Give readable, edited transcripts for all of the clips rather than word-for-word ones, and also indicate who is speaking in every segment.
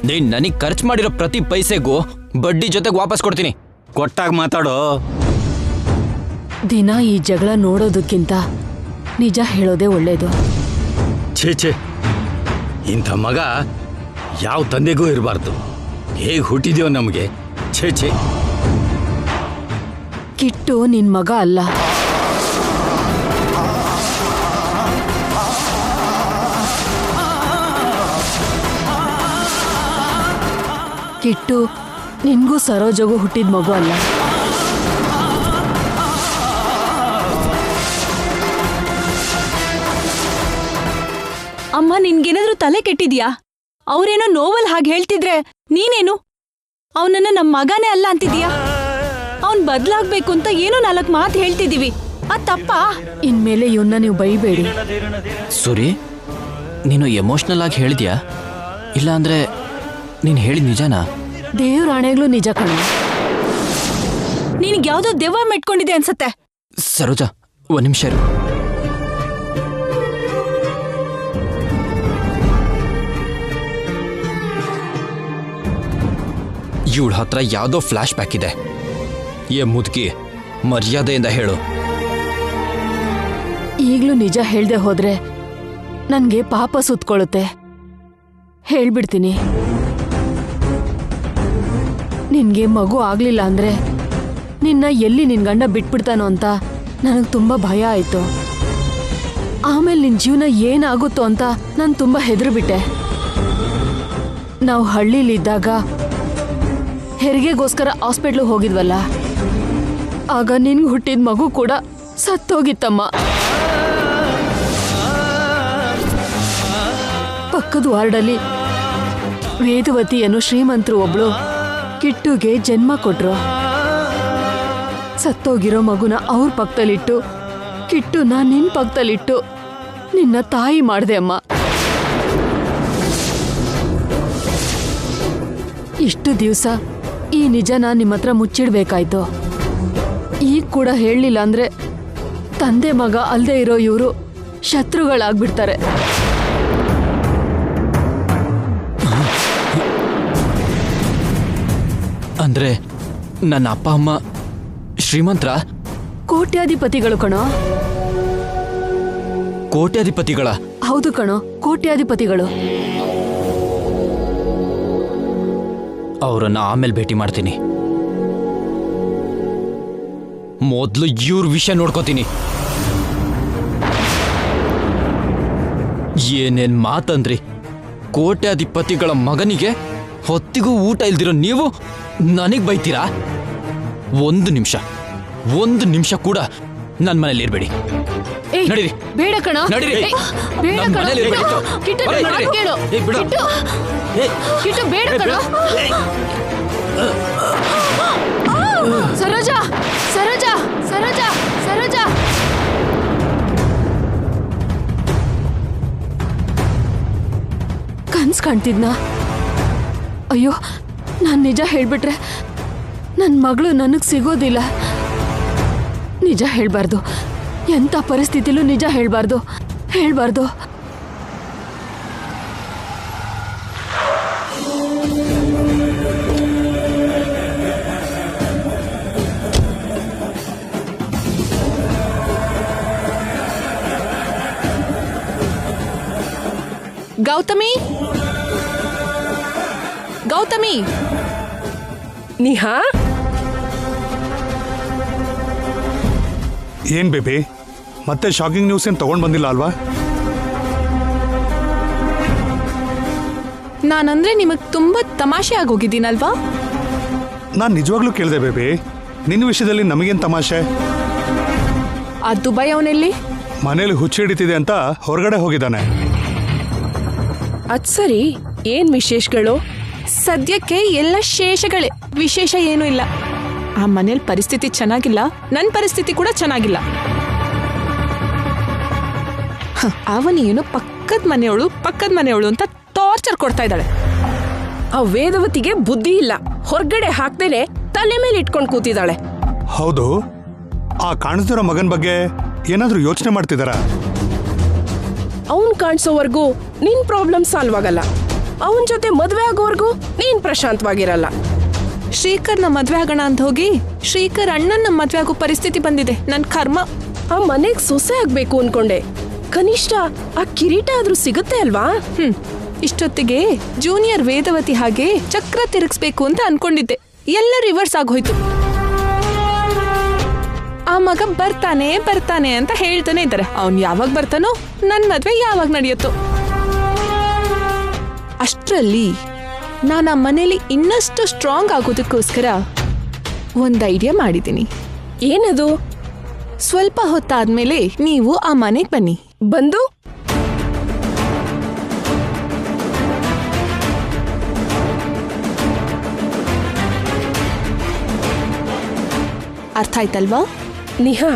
Speaker 1: ನೀನ್ ನನಗ್ ಖರ್ಚು ಮಾಡಿರೋ ಪ್ರತಿ ಪೈಸೆಗೂ ಬಡ್ಡಿ ಜೊತೆಗೆ ವಾಪಸ್ ಕೊಡ್ತೀನಿ.
Speaker 2: ಕೊಟ್ಟಾಗ ಮಾತಾಡೋ.
Speaker 3: ದಿನ ಈ ಜಗಳ ನೋಡೋದಕ್ಕಿಂತ ನಿಜ ಹೇಳೋದೇ ಒಳ್ಳೇದು.
Speaker 2: ಛೇ, ಇಂಥ ಮಗ ಯಾವ ತಂದೆಗೂ ಇರಬಾರ್ದು. ಹೇಗೆ ಹುಟ್ಟಿದ್ಯೋ ನಮಗೆ. ಛೇ.
Speaker 3: ಕಿಟ್ಟು ನಿನ್ ಮಗ ಅಲ್ಲ. ಕಿಟ್ಟು ನಿನ್ಗೂ ಸರೋಜಗೂ ಹುಟ್ಟಿದ ಮಗು ಅಲ್ಲ.
Speaker 4: ಅಮ್ಮ, ನಿನ್ಗೇನಾದ್ರೂ ತಲೆ ಕೆಟ್ಟಿದ್ಯಾ? ಅವ್ರೇನೋ ನೋವಲ್ ಹಾಗೆ ಹೇಳ್ತಿದ್ರೆ ನೀನೇನು ಅವನನ್ನ ನಮ್ಮ ಮಗನೇ ಅಲ್ಲ ಅಂತಿದ್ಯಾ? ಅವನ್ ಬದ್ಲಾಗ್ಬೇಕು ಅಂತ ಏನೋ 4 ಮಾತು ಹೇಳ್ತಿದೀವಿ. ಅದ್ ತಪ್ಪಾ?
Speaker 3: ಇನ್ಮೇಲೆ ಇವನ್ನ ನೀವು ಬೈಬೇಡಿ.
Speaker 1: ಸೂರಿ, ನೀನು ಎಮೋಷ್ನಲ್ ಆಗಿ ಹೇಳಿದ್ಯಾ? ಇಲ್ಲ ಅಂದ್ರೆ ನೀನು ಹೇಳಿದ ನಿಜನಾ?
Speaker 3: ದೇವ್ರ ಆಣೆಗ್ಲೂ ನಿಜ ಕಣ.
Speaker 4: ನಿನಗೆ ಯಾವ್ದೋ ದೆವ್ವ ಮೆಟ್ಕೊಂಡಿದೆ ಅನ್ಸತ್ತೆ.
Speaker 1: ಸರೋಜಾ, 1 ನಿಮಿಷ ಇರು. ಇವಳ ಹತ್ರ ಯಾವುದೋ ಫ್ಲಾಶ್ ಬ್ಯಾಕ್ ಇದೆ. ಏ ಮುದುಕಿ, ಮರ್ಯಾದೆಯಿಂದ ಹೇಳು.
Speaker 3: ಈಗ್ಲೂ ನಿಜ ಹೇಳ್ದೆ ಹೋದ್ರೆ ನನ್ಗೆ ಪಾಪ ಸುತ್ಕೊಳ್ಳುತ್ತೆ. ಹೇಳ್ಬಿಡ್ತೀನಿ. ನಿನ್ಗೆ ಮಗು ಆಗ್ಲಿಲ್ಲ ಅಂದ್ರೆ ನಿನ್ನ ಎಲ್ಲಿ ನಿನ್ ಗಂಡ ಬಿಟ್ಬಿಡ್ತಾನೋ ಅಂತ ನನಗ್ ತುಂಬಾ ಭಯ ಆಯ್ತು. ಆಮೇಲೆ ನಿನ್ ಜೀವನ ಏನಾಗುತ್ತೋ ಅಂತ ನಾನು ತುಂಬಾ ಹೆದರ್ಬಿಟ್ಟೆ. ನಾವು ಹಳ್ಳಿಲಿದ್ದಾಗ ಹೆರಿಗೆಗೋಸ್ಕರ ಹಾಸ್ಪಿಟ್ಲಿಗೆ ಹೋಗಿದ್ವಲ್ಲ, ಆಗ ನಿನ್ಗೆ ಹುಟ್ಟಿದ ಮಗು ಕೂಡ ಸತ್ತೋಗಿತ್ತಮ್ಮ. ಪಕ್ಕದ ವಾರ್ಡಲ್ಲಿ ವೇದವತಿ ಅನ್ನೋ ಶ್ರೀಮಂತರು ಒಬ್ಳು ಕಿಟ್ಟುಗೆ ಜನ್ಮ ಕೊಟ್ರು. ಸತ್ತೋಗಿರೋ ಮಗುನ ಅವ್ರ ಪಕ್ಕದಲ್ಲಿಟ್ಟು ಕಿಟ್ಟುನ ನಿನ್ ಪಕ್ಕದಲ್ಲಿಟ್ಟು ನಿನ್ನ ತಾಯಿ ಮಾಡ್ದೆ ಅಮ್ಮ. ಇಷ್ಟು ದಿವಸ ಈ ನಿಜನ ನಿಮ್ಮ ಹತ್ರ ಮುಚ್ಚಿಡ್ಬೇಕಾಯ್ತು. ಈಗ ಕೂಡ ಹೇಳಲಿಲ್ಲ ಅಂದ್ರೆ ತಂದೆ ಮಗ ಅಲ್ದೇ ಇರೋ ಇವರು ಶತ್ರುಗಳಾಗ್ಬಿಡ್ತಾರೆ.
Speaker 1: ಅಂದ್ರೆ ನನ್ನ ಅಪ್ಪ ಅಮ್ಮ ಶ್ರೀಮಂತರ?
Speaker 3: ಕೋಟ್ಯಾಧಿಪತಿಗಳು ಕಣೋ.
Speaker 1: ಕೋಟ್ಯಾಧಿಪತಿಗಳ?
Speaker 3: ಹೌದು ಕಣೋ, ಕೋಟ್ಯಾಧಿಪತಿಗಳು.
Speaker 1: ಅವರನ್ನ ಆಮೇಲೆ ಭೇಟಿ ಮಾಡ್ತೀನಿ. ಮೊದಲು ಇವ್ರ ವಿಷಯ ನೋಡ್ಕೋತೀನಿ. ಏನೇನ್ ಮಾತಂದ್ರಿ? ಕೋಟ್ಯಾಧಿಪತಿಗಳ ಮಗನಿಗೆ ಹೊತ್ತಿಗೂ ಊಟ ಇಲ್ದಿರೋ ನೀವು ನನಗ್ ಬೈತೀರಾ? ಒಂದು ನಿಮಿಷ ಕೂಡ ನನ್ನ ಮನೇಲಿ ಇರ್ಬೇಡಿ. ನಡೀರಿ.
Speaker 3: ಬೇಡ ಕಣ,
Speaker 1: ನಡೀರಿ.
Speaker 3: ಬೇಡ ಕಣ. ಕಿಟ್ಟು ನನ್ನ ಮಾತು ಕೇಳು. ಕಿಟ್ಟು ಬೇಡ ಕಣ. ಸರೋಜಾ, ಸರೋಜಾ, ಸರೋಜಾ, ಸರೋಜಾ. ಕನ್ಸ್ ಕಾಣ್ತಿದ್ನಾ? ಅಯ್ಯೋ, ನಾನ್ ನಿಜ ಹೇಳ್ಬಿಟ್ರೆ ನನ್ನ ಮಗಳು ನನಗ್ ಸಿಗೋದಿಲ್ಲ. ನಿಜ ಹೇಳ್ಬಾರ್ದು. ಎಂಥ ಪರಿಸ್ಥಿತಿಲೂ ನಿಜ ಹೇಳ್ಬಾರ್ದು.
Speaker 4: ಗೌತಮಿ,
Speaker 5: ನಿಹಾ,
Speaker 6: ಏನ್ ಬೇಬಿ, ಮತ್ತೆ ಶಾಕಿಂಗ್ ನ್ಯೂಸ್ ಏನ್ ತಗೊಂಡ್ ಬಂದಿಲ್ಲ ಅಲ್ವಾ?
Speaker 4: ನಾನಂದ್ರೆ ನಿಮಗ್ ತುಂಬಾ ತಮಾಷೆ ಆಗೋಗಿದ್ದೀನಲ್ವಾ?
Speaker 6: ನಾನ್ ನಿಜವಾಗ್ಲೂ ಕೇಳಿದೆ ಬೇಬಿ, ನಿನ್ನ ವಿಷಯದಲ್ಲಿ ನಮಗೇನ್ ತಮಾಷೆ?
Speaker 4: ಆ ದುಬೈ ಅವನಲ್ಲಿ
Speaker 6: ಮನೇಲಿ ಹುಚ್ಚು ಹಿಡಿತಿದೆ ಅಂತ ಹೊರಗಡೆ ಹೋಗಿದ್ದಾನೆ.
Speaker 5: ಅದ್ ಸರಿ, ಏನ್ ವಿಶೇಷಗಳು?
Speaker 4: ಸದ್ಯಕ್ಕೆ ಎಲ್ಲ ಶೇಷಗಳೇ, ವಿಶೇಷ ಏನೂ ಇಲ್ಲ. ಆ ಮನೇಲಿ ಪರಿಸ್ಥಿತಿ ಚೆನ್ನಾಗಿಲ್ಲ, ನನ್ನ ಪರಿಸ್ಥಿತಿ ಕೂಡ ಚೆನ್ನಾಗಿಲ್ಲ. ಅವನೇನು ಪಕ್ಕದ ಮನೆಯವಳು ಅಂತ ಟಾರ್ಚರ್ ಕೊಡ್ತಾ ಇದ್ದಾಳೆ.
Speaker 5: ಆ ವೇದವತಿಗೆ ಬುದ್ಧಿ ಇಲ್ಲ, ಹೊರಗಡೆ ಹಾಕ್ದೇನೆ ತಲೆ ಮೇಲೆ ಇಟ್ಕೊಂಡು ಕೂತಿದ್ದಾಳೆ.
Speaker 6: ಹೌದು, ಆ ಕಾಣಿಸ್ದಿರೋ ಮಗನ್ ಬಗ್ಗೆ ಏನಾದ್ರೂ ಯೋಚನೆ ಮಾಡ್ತಿದಾರ?
Speaker 5: ಅವನ್ ಕಾಣಿಸೋವರೆಗೂ ನಿನ್ ಪ್ರಾಬ್ಲಮ್ ಸಾಲ್ವ್ ಆಗಲ್ಲ. ಅವನ್ ಜೊತೆ ಮದ್ವೆ ಆಗೋವರ್ಗೂ ನೀನ್ ಪ್ರಶಾಂತವಾಗಿರಲ್ಲ.
Speaker 4: ಶ್ರೀಕರ್ನ ಮದ್ವೆ ಆಗೋಣ ಅಂತ ಹೋಗಿ ಶ್ರೀಕರ್ ಅಣ್ಣನ ಮದ್ವೆ ಆಗೋ ಪರಿಸ್ಥಿತಿ ಬಂದಿದೆ. ನನ್ ಕರ್ಮ.
Speaker 5: ಆ ಮನೆಗ್ ಸೊಸೆ ಆಗ್ಬೇಕು ಅನ್ಕೊಂಡೆ. ಕನಿಷ್ಠ ಆ ಕಿರೀಟ ಆದ್ರೂ ಸಿಗುತ್ತೆ ಅಲ್ವಾ?
Speaker 4: ಇಷ್ಟೊತ್ತಿಗೆ ಜೂನಿಯರ್ ವೇದವತಿ ಹಾಗೆ ಚಕ್ರ ತಿರುಗಿಸ್ಬೇಕು ಅಂತ ಅನ್ಕೊಂಡಿದ್ದೆ. ಎಲ್ಲ ರಿವರ್ಸ್ ಆಗೋಯ್ತು. ಆ ಮಗ ಬರ್ತಾನೆ ಬರ್ತಾನೆ ಅಂತ ಹೇಳ್ತಾನೆ ಇದ್ದಾರೆ. ಅವ್ನ್ ಯಾವಾಗ ಬರ್ತಾನೋ ನನ್ ಮದ್ವೆ ಯಾವಾಗ ನಡೆಯುತ್ತೋ. ಅಷ್ಟ್ರಲ್ಲಿ ನಾನು ಆ ಮನೇಲಿ ಇನ್ನಷ್ಟು ಸ್ಟ್ರಾಂಗ್ ಆಗೋದಕ್ಕೋಸ್ಕರ ಒಂದ್ ಐಡಿಯಾ ಮಾಡಿದ್ದೀನಿ.
Speaker 5: ಏನದು?
Speaker 4: ಸ್ವಲ್ಪ ಹೊತ್ತಾದ್ಮೇಲೆ ನೀವು ಆ ಮನೆಗ್ ಬನ್ನಿ.
Speaker 5: ಬಂದು
Speaker 4: ಅರ್ಥ ಆಯ್ತಲ್ವಾ?
Speaker 5: ನಿಹಾ,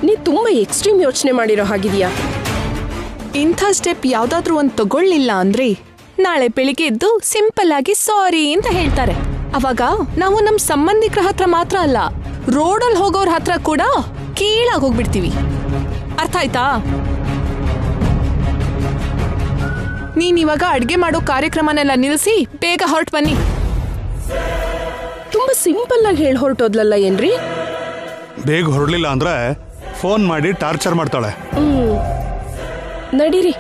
Speaker 5: ನೀ ತುಂಬಾ ಎಕ್ಸ್ಟ್ರೀಮ್ ಯೋಚನೆ ಮಾಡಿರೋ ಹಾಗಿದ್ಯಾ.
Speaker 4: ಇಂಥ ಸ್ಟೆಪ್ ಯಾವ್ದಾದ್ರೂ ಒಂದು ತಗೊಳ್ಳಿಲ್ಲ ಅಂದ್ರೆ ನಾಳೆ ಬೆಳಿಗ್ಗೆ ಎದ್ದು ಸಿಂಪಲ್ ಆಗಿ ಸಾರಿ ಅಂತ ಹೇಳ್ತಾರೆ. ಅವಾಗ ನಾವು ನಮ್ ಸಂಬಂಧಿಕರ ಹತ್ರ ಮಾತ್ರ ಅಲ್ಲ, ರೋಡಲ್ಲಿ ಹೋಗೋರ್ ಹತ್ರ ಕೂಡ ಕೀಳಾಗಿ ಹೋಗ್ಬಿಡ್ತೀವಿ. ಅರ್ಥ ಆಯ್ತಾ? ನೀನ್ ಇವಾಗ ಅಡ್ಗೆ ಮಾಡೋ ಕಾರ್ಯಕ್ರಮನೆಲ್ಲ ನಿಲ್ಸಿ ಬೇಗ ಹೊರಟು ಬನ್ನಿ.
Speaker 5: ತುಂಬಾ ಸಿಂಪಲ್ ಆಗಿ ಹೇಳಿ ಹೊರಟೋದ್ಲಲ್ಲ ಏನ್ರಿ?
Speaker 6: ಬೇಗ ಹೊರಡ್ಲಿಲ್ಲ ಅಂದ್ರೆ ಫೋನ್ ಮಾಡಿ ಟಾರ್ಚರ್ ಮಾಡ್ತಾಳೆ.
Speaker 5: ನಡೀರಿ.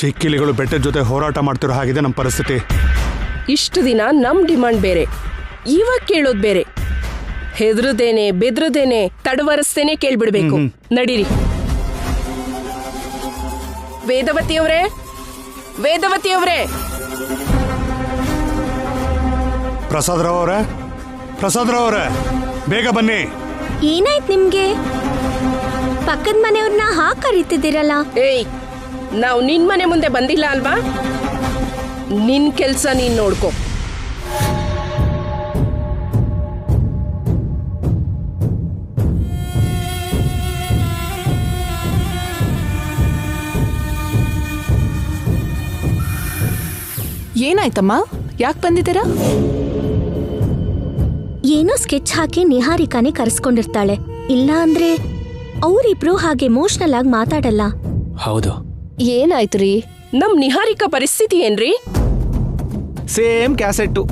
Speaker 6: ಚಿಕ್ಕಿಲಿಗಳು ಬೆಟ್ಟದ ಜೊತೆ ಹೋರಾಟ ಮಾಡ್ತಿರೋ ಹಾಗಿದೆ ನಮ್ಮ ಪರಿಸ್ಥಿತಿ.
Speaker 5: ಇಷ್ಟು ದಿನ ನಮ್ ಡಿಮಾಂಡ್ ಬೇರೆ, ಇವಾಗ ಕೇಳೋದ್ ಬೇರೆ. ಹೆದ್ರದೇನೆ ಬೆದ್ರದೇನೆ ತಡವರಿಸ್ತೇನೆ ಕೇಳ್ಬಿಡ್ಬೇಕು. ನಡೀರಿ. ವೇದವತಿಯವ್ರೇ, ವೇದವತಿಯವ್ರೇ.
Speaker 6: ಪ್ರಸಾದರಾವ್ ಅವರೇ, ಪ್ರಸಾದರಾವ್ ಅವರೇ, ಬೇಗ ಬನ್ನಿ.
Speaker 7: ಏನಾಯ್ತು ನಿಮ್ಗೆ? ಪಕ್ಕದ ಮನೆಯವ್ರನ್ನ ಹಾಗೆ ಕರೀತಿದ್ದೀರಲ್ಲ?
Speaker 5: ಏಯ್, ನಾವು ನಿನ್ ಮನೆ ಮುಂದೆ ಬಂದಿಲ್ಲ ಅಲ್ವಾ? ನಿನ್ ಕೆಲ್ಸ ನೀನ್ ನೋಡ್ಕೊ.
Speaker 4: ಏನಾಯ್ತಮ್ಮ? ಯಾಕೆ ಬಂದಿದ್ದೀರಾ?
Speaker 7: ಏನೋ ಸ್ಕೆಚ್ ಹಾಕಿ ನಿಹಾರಿಕಾನೆ ಕರೆಸ್ಕೊಂಡಿರ್ತಾಳೆ. ಇಲ್ಲ ಅಂದ್ರೆ ಅವರಿಬ್ರು ಹಾಗೆ ಎಮೋಷನಲ್ ಆಗಿ ಮಾತಾಡಲ್ಲ.
Speaker 1: ಹೌದು.
Speaker 3: ಏನಾಯ್ತು ರೀ?
Speaker 5: ನಮ್ ನಿಹಾರಿಕಾ ಪರಿಸ್ಥಿತಿ ಏನ್ರಿ?
Speaker 8: ಸೇಮ್ ಕ್ಯಾಸೆಟ್ಟು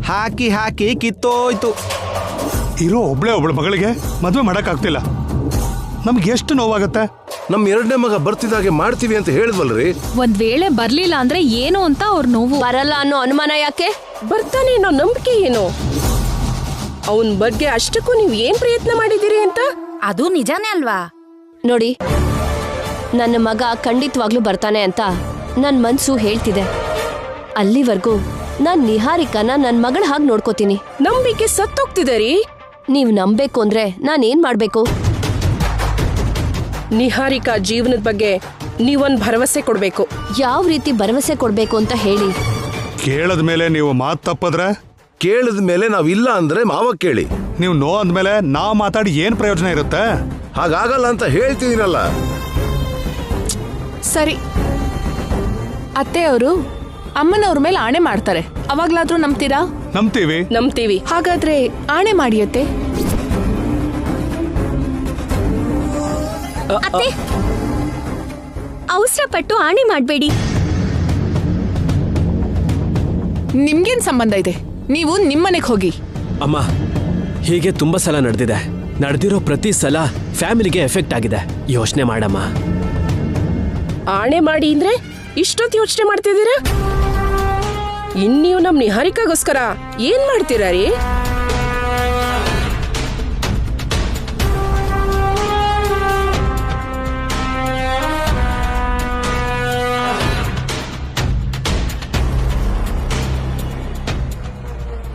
Speaker 8: ಹಾಕಿ ಹಾಕಿ ಕಿತ್ತೋಯ್ತು.
Speaker 6: ಇರೋ ಒಬ್ಳು ಮಗಳಿಗೆ ಮದುವೆ ಮಾಡಕ್ಕಾಗ್ತಿಲ್ಲ. ನಮ್ಗೆ ಎಷ್ಟು ನೋವಾಗತ್ತೆ.
Speaker 9: ನಮ್ ಎರಡನೇ ಮಗ ಬರ್ತಿದ್ದಾಗೆ ಮಾಡ್ತೀವಿ ಅಂತ ಹೇಳಿದ್ವಲ್ರಿ.
Speaker 4: ಒಂದ್ ವೇಳೆ ಬರ್ಲಿಲ್ಲ ಅಂದ್ರೆ ಏನು ಅಂತ ಅವ್ರ ನೋವು.
Speaker 3: ಬರಲ್ಲ ಅನ್ನೋ ಅನುಮಾನ ಯಾಕೆ?
Speaker 5: ಬರ್ತಾನೆ ಅನ್ನೋ ನಂಬಿಕೆ ಏನು? ಅವನ್ ಬಗ್ಗೆ ಅಷ್ಟಕ್ಕೂ ನೀವ್ ಏನ್ ಪ್ರಯತ್ನ ಮಾಡಿದಿರಿ ಅಂತ?
Speaker 7: ಅದು ನಿಜಾನೇ ಅಲ್ವಾ?
Speaker 3: ನೋಡಿ, ನನ್ನ ಮಗ ಖಂಡಿತವಾಗ್ಲೂ ಬರ್ತಾನೆ ಅಂತ ನನ್ ಮನ್ಸು ಹೇಳ್ತಿದೆ. ಅಲ್ಲಿವರೆಗೂ ನಾನ್ ನಿಹಾರಿಕಾನ ನನ್ ಮಗಳ ಹಾಗೆ ನೋಡ್ಕೋತೀನಿ.
Speaker 5: ನಂಬಿಕೆ ಸತ್ತೋಗ್ತಿದೆ ರೀ.
Speaker 3: ನೀವ್ ನಂಬೇಕು ಅಂದ್ರೆ ನಾನೇನ್ ಮಾಡ್ಬೇಕು?
Speaker 5: ನಿಹಾರಿಕಾ ಜೀವನದ ಬಗ್ಗೆ ನೀವೊಂದ್ ಭರವಸೆ ಕೊಡ್ಬೇಕು.
Speaker 3: ಯಾವ ರೀತಿ ಭರವಸೆ ಕೊಡ್ಬೇಕು ಅಂತ ಹೇಳಿ.
Speaker 6: ಕೇಳದ ಮೇಲೆ ನೀವು ಮಾತು ತಪ್ಪದ್ರೆ?
Speaker 9: ಕೇಳಿದ ಮೇಲೆ ನಾವ್ ಇಲ್ಲ ಅಂದ್ರೆ ಮಾವ ಕೇಳಿ.
Speaker 6: ನೀವು ನೋ ಅಂದ್ಮೇಲೆ ನಾ ಮಾತಾಡಿ ಏನ್ ಪ್ರಯೋಜನ ಇರುತ್ತೆ?
Speaker 9: ಹಾಗಾಗಲ್ಲ ಅಂತ ಹೇಳ್ತಿದ್ದೀನಲ್ಲ.
Speaker 4: ಸರಿ, ಅತ್ತೆ ಅವರು ಅಮ್ಮನವ್ರ ಮೇಲೆ ಆಣೆ ಮಾಡ್ತಾರೆ. ಅವಾಗ್ಲಾದ್ರೂ ನಂಬ್ತೀರಾ?
Speaker 6: ನಂಬ್ತೀವಿ.
Speaker 5: ನಂಬ್ತೀವಿ.
Speaker 4: ಹಾಗಾದ್ರೆ ಆಣೆ ಮಾಡಿಯತ್ತೆ.
Speaker 7: ಅತ್ತೆ, ಅವಸರ ಪಟ್ಟು ಆಣೆ ಮಾಡ್ಬೇಡಿ.
Speaker 4: ನಿಮ್ಗೇನ್ ಸಂಬಂಧ ಇದೆ? ನೀವು ನಿಮ್ಮನೆಗೆ ಹೋಗಿ.
Speaker 10: ಅಮ್ಮ, ಹೀಗೆ ತುಂಬಾ ಸಲ ನಡೆದಿದೆ. ನಡೆದಿರೋ ಪ್ರತಿ ಸಲ ಫ್ಯಾಮಿಲಿಗೆ ಎಫೆಕ್ಟ್ ಆಗಿದೆ. ಯೋಚನೆ ಮಾಡಮ್ಮ.
Speaker 5: ಆಣೆ ಮಾಡಿ ಅಂದ್ರೆ ಇಷ್ಟೊತ್ತು ಯೋಚನೆ ಮಾಡ್ತಿದ್ದೀರಾ? ಇನ್ನೀವ್ ನಮ್ ನಿಹಾರಿಕಾಗೋಸ್ಕರ ಏನ್ ಮಾಡ್ತೀರಾ ರೀ?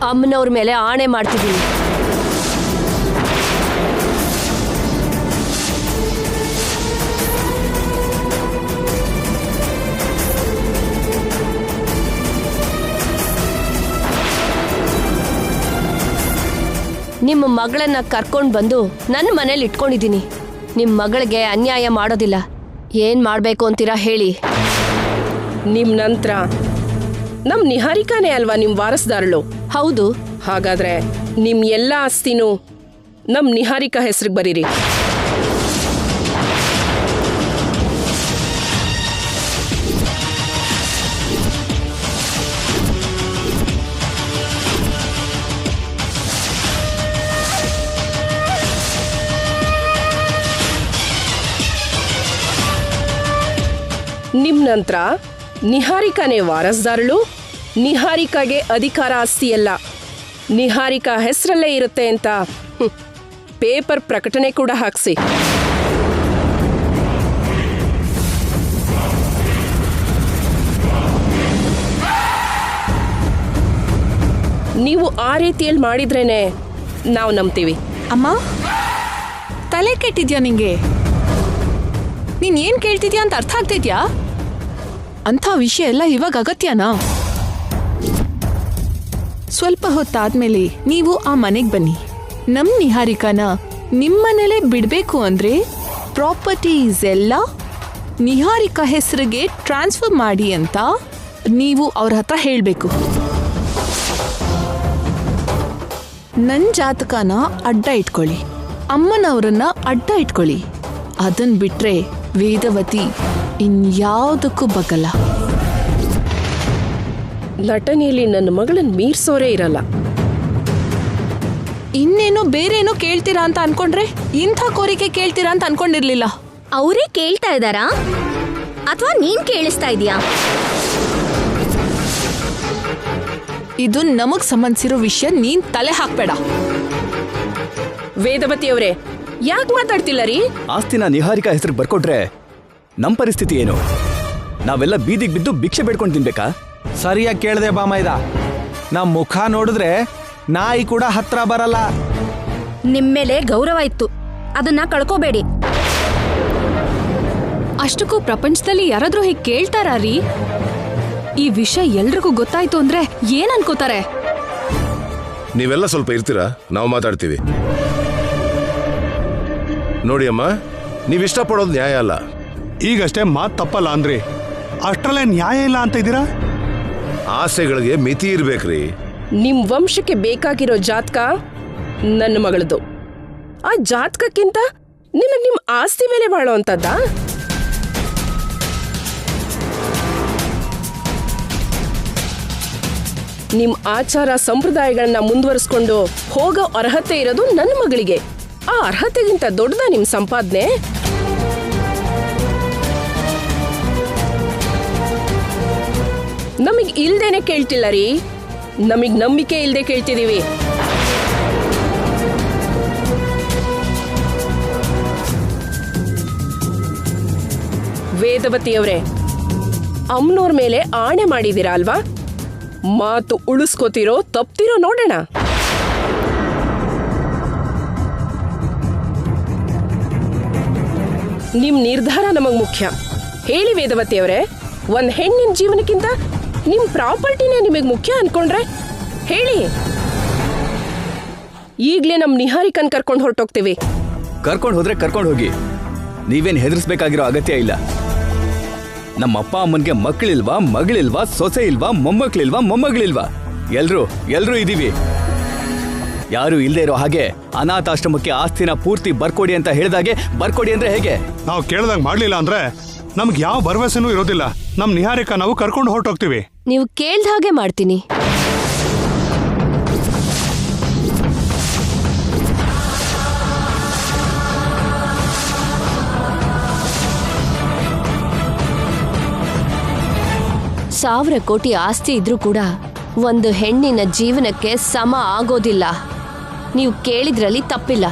Speaker 3: ಅಮ್ಮನವ್ರ ಮೇಲೆ ಆಣೆ ಮಾಡ್ತಿದ್ದೀನಿ. ನಿಮ್ಮ ಮಗಳನ್ನ ಕರ್ಕೊಂಡು ಬಂದು ನನ್ನ ಮನೇಲಿ ಇಟ್ಕೊಂಡಿದ್ದೀನಿ. ನಿಮ್ಮ ಮಗಳಿಗೆ ಅನ್ಯಾಯ ಮಾಡೋದಿಲ್ಲ. ಏನ್ ಮಾಡ್ಬೇಕು ಅಂತೀರಾ ಹೇಳಿ.
Speaker 5: ನಿಮ್ ನಂತರ ನಮ್ ನಿಹಾರಿಕಾನೇ ಅಲ್ವಾ ನಿಮ್ ವಾರಸ್ದಾರಳು?
Speaker 3: ಹೌದು.
Speaker 5: ಹಾಗಾದ್ರೆ ನಿಮ್ ಎಲ್ಲ ಆಸ್ತಿನೂ ನಮ್ ನಿಹಾರಿಕಾ ಹೆಸರಿಗೆ ಬರೀರಿ. ನಿಮ್ ನಂತರ ನಿಹಾರಿಕಾನೇ ವಾರಸ್ದಾರಳು. ನಿಹಾರಿಕಾಗೆ ಅಧಿಕಾರ ಆಸ್ತಿ ಎಲ್ಲ ನಿಹಾರಿಕಾ ಹೆಸರಲ್ಲೇ ಇರುತ್ತೆ ಅಂತ ಪೇಪರ್ ಪ್ರಕಟಣೆ ಕೂಡ ಹಾಕ್ಸಿ. ನೀವು ಆ ರೀತಿಯಲ್ಲಿ ಮಾಡಿದ್ರೇನೆ ನಾವು ನಂಬ್ತೀವಿ.
Speaker 4: ಅಮ್ಮ, ತಲೆ ಕೆಟ್ಟಿದ್ಯಾ ನಿಂಗೆ? ನೀನ್ ಏನ್ ಕೇಳ್ತಿದ್ಯಾ ಅಂತ ಅರ್ಥ ಆಗ್ತಿದ್ಯಾ? ಅಂಥ ವಿಷಯ ಎಲ್ಲ ಇವಾಗ ಅಗತ್ಯನಾ? ಸ್ವಲ್ಪ ಹೊತ್ತಾದ್ಮೇಲೆ ನೀವು ಆ ಮನೆಗೆ ಬನ್ನಿ. ನಮ್ ನಿಹಾರಿಕಾನ ನಿಮ್ಮನೇಲೆ ಬಿಡ್ಬೇಕು ಅಂದ್ರೆ ಪ್ರಾಪರ್ಟೀಸ್ ಎಲ್ಲ ನಿಹಾರಿಕಾ ಹೆಸರಿಗೆ ಟ್ರಾನ್ಸ್ಫರ್ ಮಾಡಿ ಅಂತ ನೀವು ಅವ್ರ ಹತ್ರ ಹೇಳ್ಬೇಕು. ನನ್ ಜಾತಕನ ಅಡ್ಡ ಇಟ್ಕೊಳ್ಳಿ, ಅಮ್ಮನವರನ್ನ ಅಡ್ಡ ಇಟ್ಕೊಳ್ಳಿ. ಅದನ್ ಬಿಟ್ರೆ ವೇದವತಿ ಇನ್ಯಾವುದಕ್ಕೂ ಬಗ್ಗಲ್ಲ.
Speaker 5: ನಟನೆಯಲ್ಲಿ ನನ್ನ ಮಗಳನ್ನ ಮೀರ್ಸೋರೇ ಇರಲ್ಲ.
Speaker 4: ಇನ್ನೇನೋ ಬೇರೇನೋ ಕೇಳ್ತೀರಾ ಅಂತ ಅನ್ಕೊಂಡ್ರೆ ಇಂಥ ಕೋರಿಕೆ ಕೇಳ್ತೀರಾ ಅಂತ ಅನ್ಕೊಂಡಿರ್ಲಿಲ್ಲ.
Speaker 7: ಅವರೇ ಕೇಳ್ತಾ ಇದ್ದಾರಾ ಅಥವಾ ನೀನ್ ಕೇಳಿಸ್ತಾ ಇದೀಯಾ?
Speaker 4: ಇದು ನಮಗ್ ಸಂಬಂಧಿಸಿರೋ ವಿಷಯ, ನೀನ್ ತಲೆ ಹಾಕ್ಬೇಡ.
Speaker 5: ವೇದವತಿ ಅವರೇ, ಯಾಕೆ ಮಾತಾಡ್ತಿಲ್ಲ ರೀ?
Speaker 11: ಆಸ್ತಿನ ನಿಹಾರಿಕಾ ಹೆಸರಿಗೆ ಬರ್ಕೊಟ್ರೆ ನಮ್ ಪರಿಸ್ಥಿತಿ ಏನು? ನಾವೆಲ್ಲ ಬೀದಿಗೆ ಬಿದ್ದು ಭಿಕ್ಷೆ ಬೇಡ್ಕೊಂಡು ತಿನ್ಬೇಕಾ?
Speaker 8: ಸರಿಯಾಗಿ ಕೇಳದೆ ಬಾಮೈದ. ನಮ್ ಮುಖ ನೋಡಿದ್ರೆ ನಾಯಿ ಕೂಡ ಹತ್ರ ಬರಲ್ಲ.
Speaker 7: ನಿಮ್ಮೇಲೆ ಗೌರವ ಇತ್ತು, ಅದನ್ನ ಕಳ್ಕೋಬೇಡಿ.
Speaker 3: ಅಷ್ಟಕ್ಕೂ ಪ್ರಪಂಚದಲ್ಲಿ ಯಾರಾದ್ರೂ ಹೀಗೆ ಕೇಳ್ತಾರಾ ರೀ? ಈ ವಿಷಯ ಎಲ್ರಿಗೂ ಗೊತ್ತಾಯ್ತು ಅಂದ್ರೆ ಏನ್ ಅನ್ಕೋತಾರೆ?
Speaker 9: ನೀವೆಲ್ಲ ಸ್ವಲ್ಪ ಇರ್ತೀರಾ, ನಾವು ಮಾತಾಡ್ತೀವಿ. ನೋಡಿ ಅಮ್ಮ, ನೀವಿಷ್ಟಪಡೋದು ನ್ಯಾಯ ಅಲ್ಲ.
Speaker 6: ಈಗಷ್ಟೇ ಮಾತು ತಪ್ಪಲ್ಲ ಅಂದ್ರಿ, ಅಷ್ಟರಲ್ಲೇ ನ್ಯಾಯ ಇಲ್ಲ ಅಂತ ಇದ್ದೀರಾ?
Speaker 9: ಆಸೆಗಳಿಗೆ ಮಿತಿ ಇರ್ಬೇಕ್ರಿ.
Speaker 5: ನಿಮ್ ವಂಶಕ್ಕೆ ಬೇಕಾಗಿರೋ ಜಾತಕ ನನ್ನ ಮಗಳದು. ಆ ಜಾತಕಕ್ಕಿಂತ ನಿಮಗ್ ನಿಮ್ ಆಸ್ತಿ ಮೇಲೆ ಬಾಳೋ ಅಂತದ್ದ? ನಿಮ್ ಆಚಾರ ಸಂಪ್ರದಾಯಗಳನ್ನ ಮುಂದುವರಿಸ್ಕೊಂಡು ಹೋಗೋ ಅರ್ಹತೆ ಇರೋದು ನನ್ನ ಮಗಳಿಗೆ. ಆ ಅರ್ಹತೆಗಿಂತ ದೊಡ್ಡದ ನಿಮ್ ಸಂಪಾದನೆ? ನಮಗ್ ಇಲ್ದೇನೆ ಕೇಳ್ತಿಲ್ಲ ರೀ, ನಮಗ್ ನಂಬಿಕೆ ಇಲ್ದೆ ಕೇಳ್ತಿದೀವಿ. ವೇದವತಿಯವರೇ, ಅಮ್ಮನವ್ರ ಮೇಲೆ ಆಣೆ ಮಾಡಿದೀರಾ ಅಲ್ವಾ? ಮಾತು ಉಳಿಸ್ಕೋತಿರೋ ತಪ್ತಿರೋ ನೋಡೋಣ. ನಿಮ್ ನಿರ್ಧಾರ ನಮಗ್ ಮುಖ್ಯ. ಹೇಳಿ ವೇದವತಿಯವರೇ, ಒಂದ್ ಹೆಣ್ಣಿನ ಜೀವನಕ್ಕಿಂತ ನಿಮ್ ಪ್ರಾಪರ್ಟಿನೇ ನಿಮಗ್ ಮುಖ್ಯ ಅನ್ಕೊಂಡ್ರೆ ಹೇಳಿ. ಈಗ್ಲೇ ನಮ್ ನಿಹಾರಿಕನ್ ಕರ್ಕೊಂಡು ಹೊರಟೋಗ್ತೀವಿ.
Speaker 11: ಕರ್ಕೊಂಡು ಹೋದ್ರೆ ಕರ್ಕೊಂಡು ಹೋಗಿ, ನೀವೇನ್ ಹೆದರ್ಸ್ಬೇಕಾಗಿರೋ ಅಗತ್ಯ ಇಲ್ಲ. ನಮ್ಮ ಅಪ್ಪ ಅಮ್ಮನ್ಗೆ ಮಕ್ಕಳಿಲ್ವಾ, ಮಗಳಿಲ್ವಾ, ಸೊಸೆ ಇಲ್ವಾ, ಮೊಮ್ಮಕ್ಳಿಲ್ವಾ, ಮೊಮ್ಮಗಳಿಲ್ವಾ? ಎಲ್ರೂ ಇದೀವಿ. ಯಾರು ಇಲ್ದೇ ಇರೋ ಹಾಗೆ ಅನಾಥಾಶ್ರಮಕ್ಕೆ ಆಸ್ತಿನ ಪೂರ್ತಿ ಬರ್ಕೊಡಿ ಅಂತ ಹೇಳಿದಾಗೆ ಬರ್ಕೊಡಿ ಅಂದ್ರೆ ಹೇಗೆ?
Speaker 6: ನಾವು ಕೇಳ್ದಾಗ ಮಾಡ್ಲಿಲ್ಲ ಅಂದ್ರೆ ನಮ್ಗೆ ಯಾವ ಭರವಸೆನೂ ಇರೋದಿಲ್ಲ. ನಮ್ ನಿಹಾರಿಕಾ ನಾವು ಕರ್ಕೊಂಡು ಹೊರಟೋಗ್ತೀವಿ.
Speaker 3: ನೀವು ಕೇಳ್ದ ಹಾಗೆ ಮಾಡ್ತೀನಿ. ಸಾವಿರ ಕೋಟಿ ಆಸ್ತಿ ಇದ್ರೂ ಕೂಡ ಒಂದು ಹೆಣ್ಣಿನ ಜೀವನಕ್ಕೆ ಸಮ ಆಗೋದಿಲ್ಲ. ನೀವು ಕೇಳಿದ್ರಲ್ಲಿ ತಪ್ಪಿಲ್ಲ.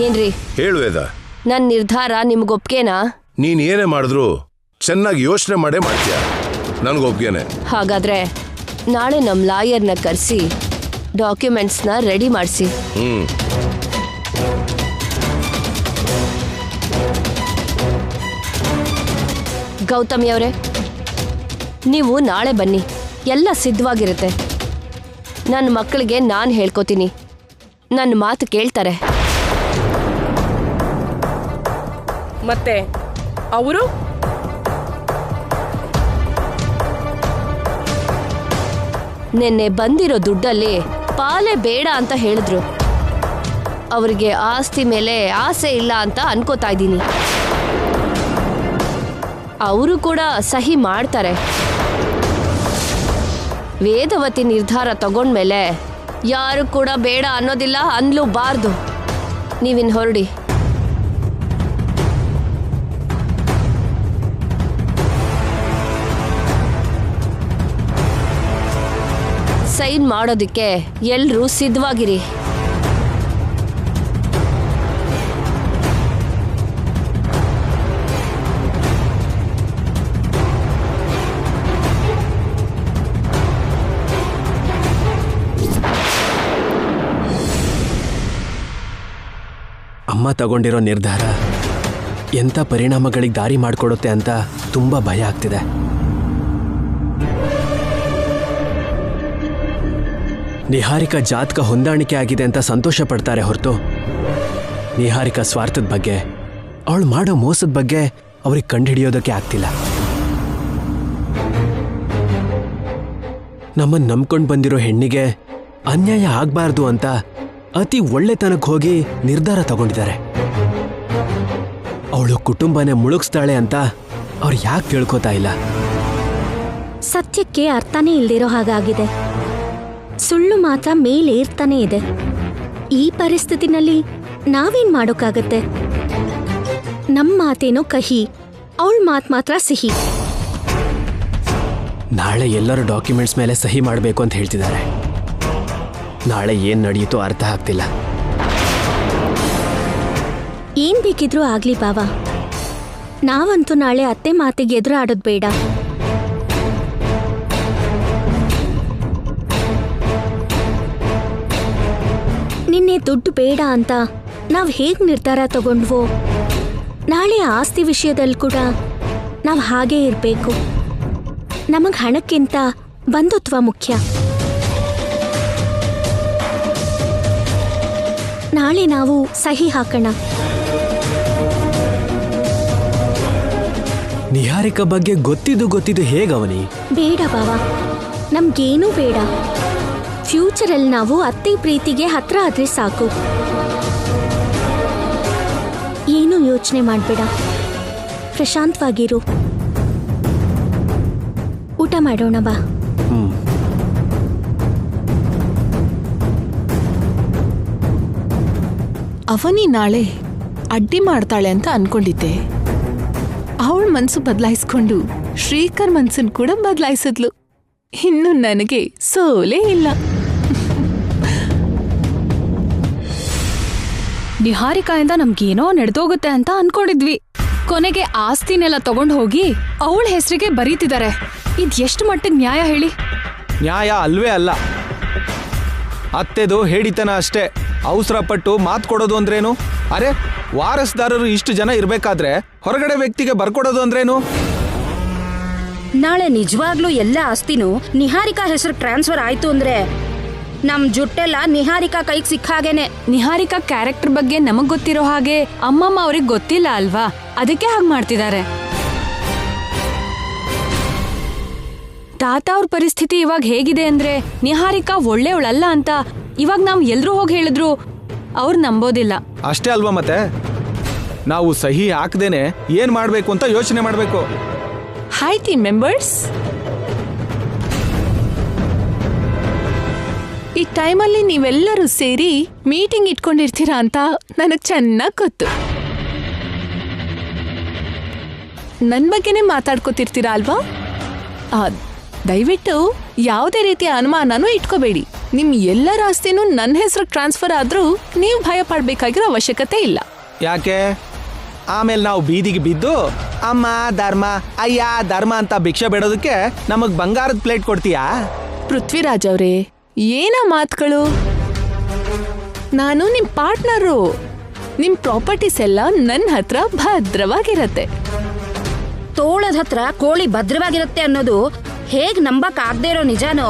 Speaker 3: ಏನ್ರಿ
Speaker 9: ಹೇಳು ವೇದ.
Speaker 3: ನನ್ ನಿರ್ಧಾರ ನಿಮ್ಗೊಪ್ಗೆನಾ?
Speaker 9: ನೀನ್ ಏನೇ ಮಾಡಿದ್ರು ಚೆನ್ನಾಗಿ ಯೋಚನೆ ಮಾಡೇ ಮಾಡ್ತೀಯ. ನನ್ಗೊಪ್ಗೆನೆ.
Speaker 3: ಹಾಗಾದ್ರೆ ನಾಳೆ ನಮ್ ಲಾಯರ್ನ ಕರೆಸಿ ಡಾಕ್ಯುಮೆಂಟ್ಸ್ನ ರೆಡಿ ಮಾಡಿಸಿ. ಗೌತಮಿ ಅವರೇ, ನೀವು ನಾಳೆ ಬನ್ನಿ.
Speaker 12: ಎಲ್ಲ ಸಿದ್ಧವಾಗಿರುತ್ತೆ. ನನ್ನ ಮಕ್ಕಳಿಗೆ ನಾನು ಹೇಳ್ಕೊತೀನಿ, ನನ್ನ ಮಾತು ಕೇಳ್ತಾರೆ.
Speaker 5: ಮತ್ತೆ ಅವರು
Speaker 12: ನಿನ್ನೆ ಬಂದಿರೋ ದುಡ್ಡಲ್ಲಿ ಪಾಲೇ ಬೇಡ ಅಂತ ಹೇಳಿದ್ರು. ಅವರಿಗೆ ಆಸ್ತಿ ಮೇಲೆ ಆಸೆ ಇಲ್ಲ ಅಂತ ಅನ್ಕೋತಾ ಇದ್ದೀನಿ. ಅವರು ಕೂಡ ಸಹಿ ಮಾಡ್ತಾರೆ. ವೇದವತಿ ನಿರ್ಧಾರ ತಗೊಂಡ್ಮೇಲೆ ಯಾರು ಕೂಡ ಬೇಡ ಅನ್ನೋದಿಲ್ಲ, ಅನ್ಲೂಬಾರ್ದು. ನೀವಿನ್ ಹೊರಡಿ. ಸೈನ್ ಮಾಡೋದಕ್ಕೆ ಎಲ್ರೂ ಸಿದ್ಧವಾಗಿರಿ.
Speaker 10: ಅಮ್ಮ ತಗೊಂಡಿರೋ ನಿರ್ಧಾರ ಎಂಥ ಪರಿಣಾಮಗಳಿಗೆ ದಾರಿ ಮಾಡಿಕೊಡುತ್ತೆ ಅಂತ ತುಂಬ ಭಯ ಆಗ್ತಿದೆ. ನಿಹಾರಿಕಾ ಜಾತಕ ಹೊಂದಾಣಿಕೆ ಆಗಿದೆ ಅಂತ ಸಂತೋಷ ಪಡ್ತಾರೆ ಹೊರತು ನಿಹಾರಿಕಾ ಸ್ವಾರ್ಥದ ಬಗ್ಗೆ, ಅವಳು ಮಾಡೋ ಮೋಸದ ಬಗ್ಗೆ ಅವ್ರಿಗೆ ಕಂಡುಹಿಡಿಯೋದಕ್ಕೆ ಆಗ್ತಿಲ್ಲ. ನಮ್ಮನ್ನು ನಂಬ್ಕೊಂಡು ಬಂದಿರೋ ಹೆಣ್ಣಿಗೆ ಅನ್ಯಾಯ ಆಗಬಾರ್ದು ಅಂತ ಅತಿ ಒಳ್ಳೆತನಕ್ಕೆ ಹೋಗಿ ನಿರ್ಧಾರ ತಗೊಂಡಿದ್ದಾರೆ. ಅವಳು ಕುಟುಂಬನೇ ಮುಳುಗಿಸ್ತಾಳೆ ಅಂತ ಅವ್ರು ಯಾಕೆ ತಿಳ್ಕೋತಾ ಇಲ್ಲ?
Speaker 7: ಸತ್ಯಕ್ಕೆ ಅರ್ಥನೇ ಇಲ್ದಿರೋ ಹಾಗಾಗಿದೆ. ಸುಳ್ಳು ಮಾತ್ರ ಮೇಲೇರ್ತಾನೆ ಇದೆ. ಈ ಪರಿಸ್ಥಿತಿನಲ್ಲಿ ನಾವೇನ್ ಮಾಡೋಕ್ಕಾಗತ್ತೆ? ನಮ್ಮ ಮಾತೇನೋ ಕಹಿ, ಅವಳ ಮಾತು ಮಾತ್ರ ಸಿಹಿ.
Speaker 10: ನಾಳೆ ಎಲ್ಲರೂ ಡಾಕ್ಯುಮೆಂಟ್ಸ್ ಮೇಲೆ ಸಹಿ ಮಾಡಬೇಕು ಅಂತ ಹೇಳ್ತಿದ್ದಾರೆ. ನಾಳೆ ಏನ್ ನಡೆಯುತ್ತೋ ಅರ್ಥ ಆಗ್ತಿಲ್ಲ.
Speaker 7: ಏನ್ ಬೇಕಿದ್ರೂ ಆಗ್ಲಿ ಬಾವ, ನಾವಂತೂ ನಾಳೆ ಅತ್ತೆ ಮಾತಿಗೆ ಎದುರು ಆಡೋದು ಬೇಡ. ನಿನ್ನೆ ದುಡ್ಡು ಬೇಡ ಅಂತ ನಾವ್ ಹೇಗ್ ನಿರ್ಧಾರ ತಗೊಂಡ್ವೋ, ನಾಳೆ ಆಸ್ತಿ ವಿಷಯದಲ್ಲಿ ಕೂಡ ನಾವ್ ಹಾಗೇ ಇರ್ಬೇಕು. ನಮಗ್ ಹಣಕ್ಕಿಂತ ಬಂಧುತ್ವ ಮುಖ್ಯ. ನಾಳೆ ನಾವು ಸಹಿ ಹಾಕೋಣ.
Speaker 10: ನಿಹಾರಿಕಾ ಬಗ್ಗೆ ಗೊತ್ತಿದ್ದು ಹೇಗವನಿ?
Speaker 7: ಬೇಡ ಬಾವ, ನಮ್ಗೇನೂ ಬೇಡ. ಫ್ಯೂಚರಲ್ಲಿ ನಾವು ಅತ್ತೆ ಪ್ರೀತಿಗೆ ಹತ್ರ ಆದ್ರೆ ಸಾಕು. ಏನೂ ಯೋಚನೆ ಮಾಡಬೇಡ, ಪ್ರಶಾಂತವಾಗಿರು. ಊಟ ಮಾಡೋಣ ಬಾ.
Speaker 3: ಅವನಿ ನಾಳೆ ಅಡ್ಡಿ ಮಾಡ್ತಾಳೆ ಅಂತ ಅನ್ಕೊಂಡಿದ್ದೆ. ಅವಳ ಮನ್ಸು ಬದಲಾಯಿಸ್ಕೊಂಡು ಶ್ರೀಕರ್ ಮನ್ಸನ್ ಕೂಡ ಬದಲಾಯಿಸಿದ್ಲು. ಇನ್ನು ನನಗೆ ಸೋಲೇ ಇಲ್ಲ.
Speaker 4: ನಿಹಾರಿಕಾಯಿಂದ ನಮ್ಗೇನೋ ನಡೆದೋಗುತ್ತೆ ಅಂತ ಅನ್ಕೊಂಡಿದ್ವಿ. ಕೊನೆಗೆ ಆಸ್ತಿನೆಲ್ಲ ತಗೊಂಡು ಹೋಗಿ ಅವಳ ಹೆಸರಿಗೆ ಬರೀತಿದ್ದಾರೆ. ಇದ್ ಎಷ್ಟು ಮಟ್ಟಿಗೆ ನ್ಯಾಯ ಹೇಳಿ?
Speaker 8: ನ್ಯಾಯ ಅಲ್ವೇ ಅಲ್ಲ, ಅತ್ತೆದು ಹೇಳಿತನ ಅಷ್ಟೇ. ಅವಸರ ಪಟ್ಟು ಮಾತು ಕೊಡೋದು ಅಂದ್ರೇನು? ಅರೆ, ವಾರಸ್ದಾರರು ಇಷ್ಟು ಜನ ಇರ್ಬೇಕಾದ್ರೆ ಹೊರಗಡೆ ವ್ಯಕ್ತಿಗೆ ಬರ್ಕೊಡೋದು ಅಂದ್ರೇನು?
Speaker 13: ನಾಳೆ ನಿಜವಾಗ್ಲೂ ಎಲ್ಲ ಆಸ್ತಿನೂ ನಿಹಾರಿಕಾ ಹೆಸರು ಟ್ರಾನ್ಸ್ಫರ್ ಆಯ್ತು ಅಂದ್ರೆ ನಮ್ ಜುಟ್ಟೆಲ್ಲ ನಿಹಾರಿಕಾ ಕೈಗೆ ಸಿಕ್ಕಾಗೇನೆ.
Speaker 4: ನಿಹಾರಿಕಾ ಕ್ಯಾರೆಕ್ಟರ್ ಬಗ್ಗೆ ನಮಗ್ ಗೊತ್ತಿರೋ ಹಾಗೆ ಅಮ್ಮಮ್ಮ ಅವ್ರಿಗೆ ಗೊತ್ತಿಲ್ಲ ಅಲ್ವಾ? ಅದಕ್ಕೆ ಹಾಗೆ ಮಾಡ್ತಿದ್ದಾರೆ. ತಾತ ಅವ್ರ ಪರಿಸ್ಥಿತಿ ಇವಾಗ ಹೇಗಿದೆ ಅಂದ್ರೆ ನಿಹಾರಿಕಾ ಒಳ್ಳೆಯವಳಲ್ಲ ಅಂತ ಇವಾಗ ನಾವು ಎಲ್ರೂ ಹೋಗಿ ಹೇಳಿದ್ರು ಅವ್ರು ನಂಬೋದಿಲ್ಲ.
Speaker 8: ಅಷ್ಟೇ ಅಲ್ವಾ? ಮತ್ತೆ ನಾವು ಸಹಿ ಹಾಕ್ದೇನೆ ಏನ್ ಮಾಡ್ಬೇಕು ಅಂತ ಯೋಚನೆ ಮಾಡ್ಬೇಕು.
Speaker 3: ಹಾಯ್ ಟೀಮ್ ಮೆಂಬರ್ಸ್, ಈ ಟೈಮಲ್ಲಿ ನೀವೆಲ್ಲರೂ ಸೇರಿ ಮೀಟಿಂಗ್ ಇಟ್ಕೊಂಡಿರ್ತೀರಾ ಅಂತ ನನಗೆ ಚೆನ್ನಾಗಿ ಗೊತ್ತು. ನನ್ನ ಬಗ್ಗೆನೇ ಮಾತಾಡ್ಕೋತಿರ್ತೀರಾ ಅಲ್ವಾ? ದಯವಿಟ್ಟು ಯಾವುದೇ ರೀತಿಯ ಅನುಮಾನನೂ ಇಟ್ಕೋಬೇಡಿ. ನಿಮ್ ಎಲ್ಲರ ಆಸ್ತಿನೂ ನನ್ನ ಹೆಸರು ಟ್ರಾನ್ಸ್ಫರ್ ಆದ್ರೂ ನೀವು ಭಯ ಪಡ್ಬೇಕಾಗಿರೋ ಅವಶ್ಯಕತೆ ಇಲ್ಲ.
Speaker 8: ಯಾಕೆ? ಆಮೇಲೆ ನಾವು ಬೀದಿಗೆ ಬಿದ್ದು ಅಮ್ಮ ಧರ್ಮ, ಅಯ್ಯ ಧರ್ಮ ಅಂತ ಭಿಕ್ಷೆ ಬೇಡೋದಕ್ಕೆ ನಮಗ್ ಬಂಗಾರದ ಪ್ಲೇಟ್ ಕೊಡ್ತೀಯಾ?
Speaker 3: ಪೃಥ್ವಿರಾಜ್ ಅವರೇ, ಏನ ಮಾತುಗಳು? ನಾನು ನಿಮ್ ಪಾರ್ಟ್ನರು. ನಿಮ್ ಪ್ರಾಪರ್ಟೀಸ್ ಎಲ್ಲ ನನ್ನ ಹತ್ರ ಭದ್ರವಾಗಿರತ್ತೆ.
Speaker 13: ತೋಳದ ಹತ್ರ ಕೋಳಿ ಭದ್ರವಾಗಿರುತ್ತೆ ಅನ್ನೋದು ಹೇಗ್ ನಂಬಕ್ ಆಗದೆ ಇರೋ ನಿಜಾನೋ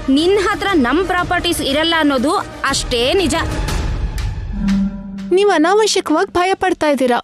Speaker 13: ನಿನ್ ಹತ್ರ ನಮ್ ಪ್ರಾಪರ್ಟೀಸ್ ಇರಲ್ಲ ಅನ್ನೋದು ಅಷ್ಟೇ ನಿಜ.
Speaker 3: ನೀವು ಅನಾವಶ್ಯಕವಾಗಿ ಭಯ ಪಡ್ತಾ ಇದ್ದೀರಾ.